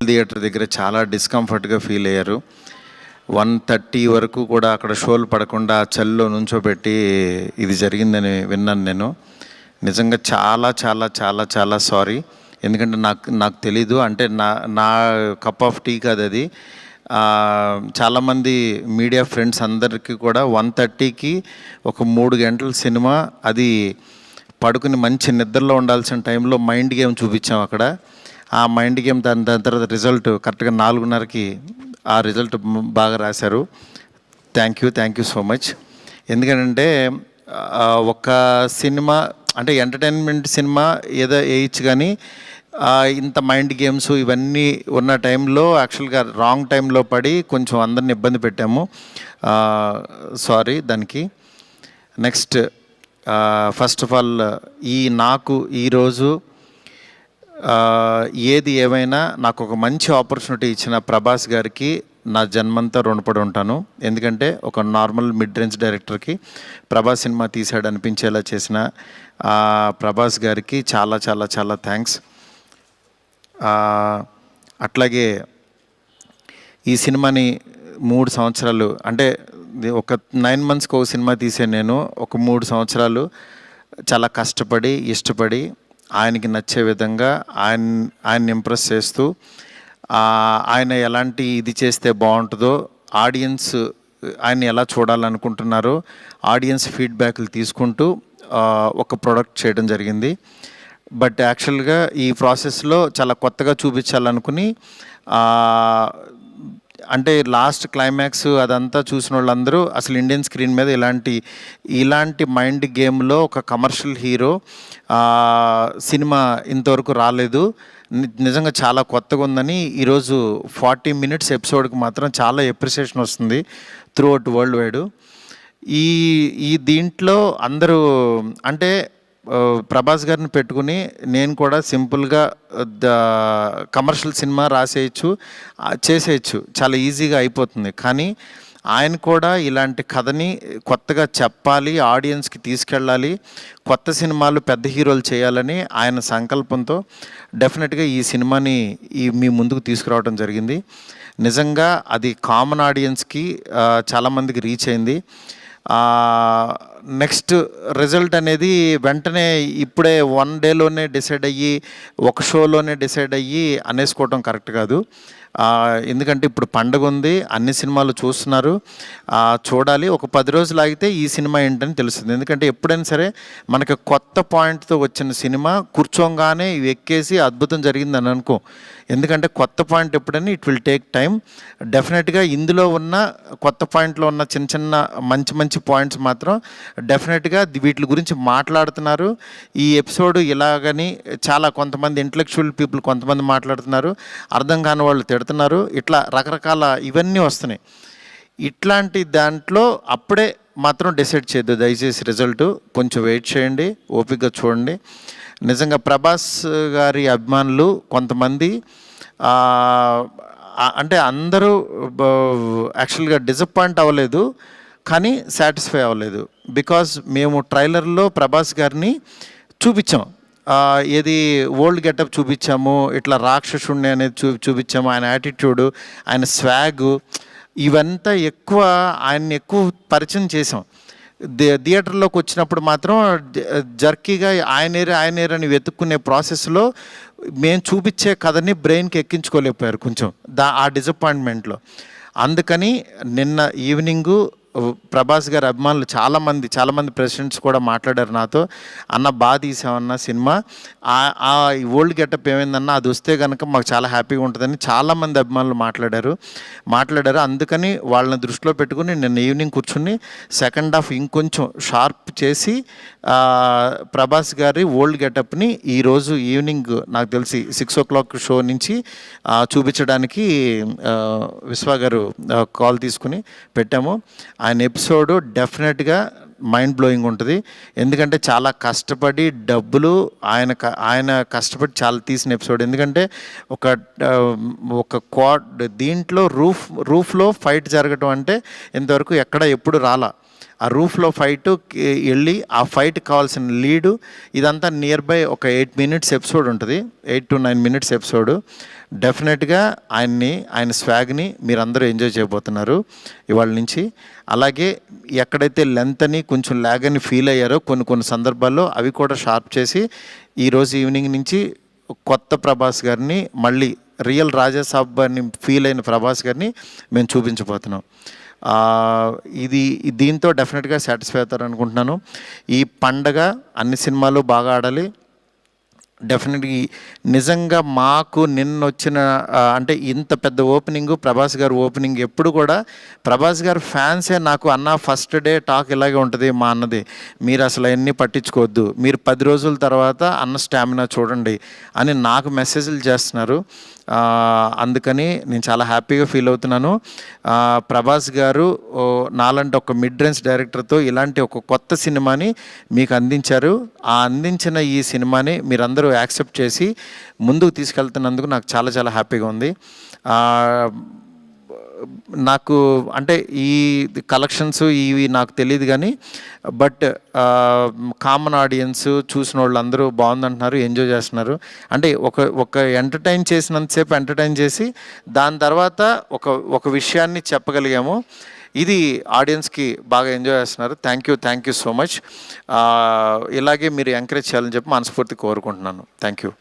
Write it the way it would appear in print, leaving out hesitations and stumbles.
Theatre దగ్గర చాలా డిస్కంఫర్ట్గా feel అయ్యారు. 1:30 వరకు కూడా అక్కడ షోలు పడకుండా చలిలో నుంచోబెట్టి ఇది జరిగిందని విన్నాను నేను. నిజంగా చాలా చాలా చాలా చాలా సారీ. ఎందుకంటే నాకు తెలీదు, అంటే నా కప్ ఆఫ్ టీ కాదు అది. చాలామంది మీడియా ఫ్రెండ్స్ అందరికీ కూడా 1:30కి ఒక 3 గంటల సినిమా, అది పడుకుని మంచి నిద్రలో ఉండాల్సిన టైంలో మైండ్ గేమ్ చూపించాం అక్కడ. ఆ మైండ్ గేమ్ దాని తర్వాత రిజల్ట్ కరెక్ట్గా 4:30కి ఆ రిజల్ట్ బాగా రాశారు. Thank you so much. ఎందుకంటే ఒక సినిమా అంటే ఎంటర్టైన్మెంట్ సినిమా ఏదో వేయచ్చు, కానీ ఇంత మైండ్ గేమ్స్ ఇవన్నీ ఉన్న టైంలో యాక్చువల్గా రాంగ్ టైంలో పడి కొంచెం అందరిని ఇబ్బంది పెట్టాము. సారీ దానికి. నెక్స్ట్, ఫస్ట్ ఆఫ్ ఆల్ నాకు ఈరోజు ఏది ఏమైనా నాకు ఒక మంచి ఆపర్చునిటీ ఇచ్చిన ప్రభాస్ గారికి నా జన్మంతా రుణపడి ఉంటాను. ఎందుకంటే ఒక నార్మల్ మిడ్ రేంజ్ డైరెక్టర్కి ప్రభాస్ సినిమా తీసాడు అనిపించేలా చేసిన ప్రభాస్ గారికి చాలా చాలా చాలా థ్యాంక్స్. అట్లాగే ఈ సినిమాని 3 సంవత్సరాలు, అంటే ఒక 9 మంత్స్కి ఒక సినిమా తీసే నేను ఒక 3 సంవత్సరాలు చాలా కష్టపడి ఇష్టపడి ఆయనకి నచ్చే విధంగా ఆయన్ని ఇంప్రెస్ చేస్తూ, ఆయన ఎలాంటి ఇది చేస్తే బాగుంటుందో, ఆడియన్స్ ఆయన ఎలా చూడాలనుకుంటున్నారో ఆడియన్స్ ఫీడ్బ్యాక్లు తీసుకుంటూ ఒక ప్రోడక్ట్ చేయడం జరిగింది. బట్ యాక్చువల్గా ఈ ప్రాసెస్లో చాలా కొత్తగా చూపించాలనుకుని, అంటే లాస్ట్ క్లైమాక్స్ అదంతా చూసిన వాళ్ళందరూ అసలు ఇండియన్ స్క్రీన్ మీద ఇలాంటి మైండ్ గేమ్లో ఒక కమర్షియల్ హీరో సినిమా ఇంతవరకు రాలేదు, నిజంగా చాలా కొత్తగా ఉందని ఈరోజు 40 మినిట్స్ ఎపిసోడ్కి మాత్రం చాలా ఎప్రిసియేషన్ వస్తుంది త్రూ అవుట్ వరల్డ్ వైడ్. ఈ దీంట్లో అందరూ అంటే ప్రభాస్ గారిని పెట్టుకుని నేను కూడా సింపుల్గా కమర్షియల్ సినిమా రాసేయచ్చు, చేసేయచ్చు, చాలా ఈజీగా అయిపోతుంది. కానీ ఆయన కూడా ఇలాంటి కథని కొత్తగా చెప్పాలి, ఆడియన్స్కి తీసుకెళ్ళాలి, కొత్త సినిమాలు పెద్ద హీరోలు చేయాలని ఆయన సంకల్పంతో డెఫినెట్గా ఈ సినిమాని మీ ముందుకు తీసుకురావడం జరిగింది. నిజంగా అది కామన్ ఆడియన్స్కి చాలామందికి రీచ్ అయింది. నెక్స్ట్ రిజల్ట్ అనేది వెంటనే ఇప్పుడే 1 డేలోనే డిసైడ్ అయ్యి ఒక షోలోనే డిసైడ్ అయ్యి అనేసుకోవటం కరెక్ట్ కాదు. ఎందుకంటే ఇప్పుడు పండగ ఉంది, అన్ని సినిమాలు చూస్తున్నారు, చూడాలి. ఒక 10 రోజులు ఆగితే ఈ సినిమా ఏంటని తెలుస్తుంది. ఎందుకంటే ఎప్పుడైనా సరే మనకి కొత్త పాయింట్తో వచ్చిన సినిమా కూర్చోగానే ఎక్కేసి అద్భుతం జరిగిందని అనుకో. ఎందుకంటే కొత్త పాయింట్ ఎప్పుడైనా ఇట్ విల్ టేక్ టైం. డెఫినెట్గా ఇందులో ఉన్న కొత్త పాయింట్లో ఉన్న చిన్న చిన్న మంచి పాయింట్స్ మాత్రం డెఫినెట్గా వీటి గురించి మాట్లాడుతున్నారు. ఈ ఎపిసోడ్ ఇలాగని చాలా కొంతమంది ఇంటలెక్చువల్ పీపుల్ కొంతమంది మాట్లాడుతున్నారు, అర్థం కాని వాళ్ళు తిడుతున్నారు, ఇట్లా రకరకాల ఇవన్నీ వస్తున్నాయి. ఇట్లాంటి దాంట్లో అప్పుడే మాత్రం డిసైడ్ చేయొద్దు దయచేసి. రిజల్ట్ కొంచెం వెయిట్ చేయండి, ఓపికగా చూడండి. నిజంగా ప్రభాస్ గారి అభిమానులు కొంతమంది అంటే అందరూ యాక్చువల్గా డిసప్పాయింట్ అవ్వలేదు, కానీ సాటిస్ఫై అవ్వలేదు. బికాజ్ మేము ట్రైలర్లో ప్రభాస్ గారిని చూపించాం, ఏది ఓల్డ్ గెటప్ చూపించాము, ఇట్లా రాక్షసుణ్ణి అనేది చూపించాము, ఆయన యాటిట్యూడు, ఆయన స్వాగు, ఇవంతా ఆయన్ని ఎక్కువ పరిచయం చేసాం. థియేటర్లోకి వచ్చినప్పుడు మాత్రం జర్కీగా ఆయనేరని వెతుక్కునే ప్రాసెస్లో మేము చూపించే కథని బ్రెయిన్కి ఎక్కించుకోలేకపోయారు కొంచెం ఆ డిసప్పాయింట్మెంట్లో. అందుకని నిన్న ఈవినింగు ప్రభాస్ గారి అభిమానులు చాలామంది ప్రెసిడెంట్స్ కూడా మాట్లాడారు నాతో, అన్న బాగా తీసామన్న సినిమా, ఆ ఓల్డ్ గెటప్ ఏమైందన్నా అది వస్తే కనుక మాకు చాలా హ్యాపీగా ఉంటుందని చాలామంది అభిమానులు మాట్లాడారు. అందుకని వాళ్ళని దృష్టిలో పెట్టుకుని నిన్న ఈవినింగ్ కూర్చుని సెకండ్ హాఫ్ ఇంకొంచెం షార్ప్ చేసి ప్రభాస్ గారి ఓల్డ్ గెటప్ని ఈరోజు ఈవినింగ్ నాకు తెలిసి 6 o'clock షో నుంచి చూపించడానికి విశ్వ గారు కాల్ తీసుకుని పెట్టాము. ఆయన ఎపిసోడ్ డెఫినెట్గా మైండ్ బ్లోయింగ్ ఉంటుంది. ఎందుకంటే చాలా కష్టపడి డబ్బులు ఆయన కష్టపడి చాలా తీసిన ఎపిసోడ్. ఎందుకంటే ఒక దీంట్లో రూఫ్లో ఫైట్ జరగటం అంటే ఇంతవరకు ఎప్పుడు రాలా. ఆ రూఫ్లో ఫైట్ వెళ్ళి ఆ ఫైట్ కావాల్సిన లీడు ఇదంతా నియర్ బై ఒక 8 minutes ఎపిసోడ్ ఉంటుంది, 8 to 9 minutes ఎపిసోడ్. డెఫినెట్గా ఆయన స్వాగ్ని మీరందరూ ఎంజాయ్ చేయబోతున్నారు ఇవాళ నుంచి. అలాగే ఎక్కడైతే లెంత్ అని కొంచెం ల్యాగ్ అని ఫీల్ అయ్యారో కొన్ని సందర్భాల్లో అవి కూడా షార్ప్ చేసి ఈరోజు ఈవినింగ్ నుంచి కొత్త ప్రభాస్ గారిని, మళ్ళీ రియల్ రాజాసాబ్ అని ఫీల్ అయిన ప్రభాస్ గారిని మేము చూపించబోతున్నాం. దీంతో డెఫినెట్గా సాటిస్ఫై అవుతారు అనుకుంటున్నాను. ఈ పండగ అన్ని సినిమాలు బాగా ఆడాలి. డెఫినెట్గా నిజంగా మాకు నిన్న వచ్చిన అంటే ఇంత పెద్ద ఓపెనింగ్, ప్రభాస్ గారు ఓపెనింగ్ ఎప్పుడు కూడా ప్రభాస్ గారు ఫ్యాన్సే నాకు అన్న ఫస్ట్ డే టాక్ ఇలాగే ఉంటుంది మా అన్నది, మీరు అసలు అవన్నీ పట్టించుకోవద్దు, మీరు 10 రోజుల తర్వాత అన్న స్టామినా చూడండి అని నాకు మెసేజ్లు చేస్తున్నారు. అందుకని నేను చాలా హ్యాపీగా ఫీల్ అవుతున్నాను. ప్రభాస్ గారు నాలాంటి ఒక మిడ్ రేంజ్ డైరెక్టర్తో ఇలాంటి ఒక కొత్త సినిమాని మీకు అందించారు. ఆ అందించిన ఈ సినిమాని మీరందరూ యాక్సెప్ట్ చేసి ముందుకు తీసుకెళ్తున్నందుకు నాకు చాలా చాలా హ్యాపీగా ఉంది. నాకు అంటే ఈ కలెక్షన్స్ ఇవి నాకు తెలియదు కానీ బట్ కామన్ ఆడియన్స్ చూసిన వాళ్ళు అందరూ బాగుందంటున్నారు, ఎంజాయ్ చేస్తున్నారు. అంటే ఒక ఎంటర్టైన్ చేసినంతసేపు ఎంటర్టైన్ చేసి దాని తర్వాత ఒక విషయాన్ని చెప్పగలిగాము. ఇది ఆడియన్స్కి బాగా ఎంజాయ్ చేస్తున్నారు. Thank you so much. ఇలాగే మీరు ఎంకరేజ్ చేయాలని చెప్పి మనస్ఫూర్తి కోరుకుంటున్నాను. Thank you.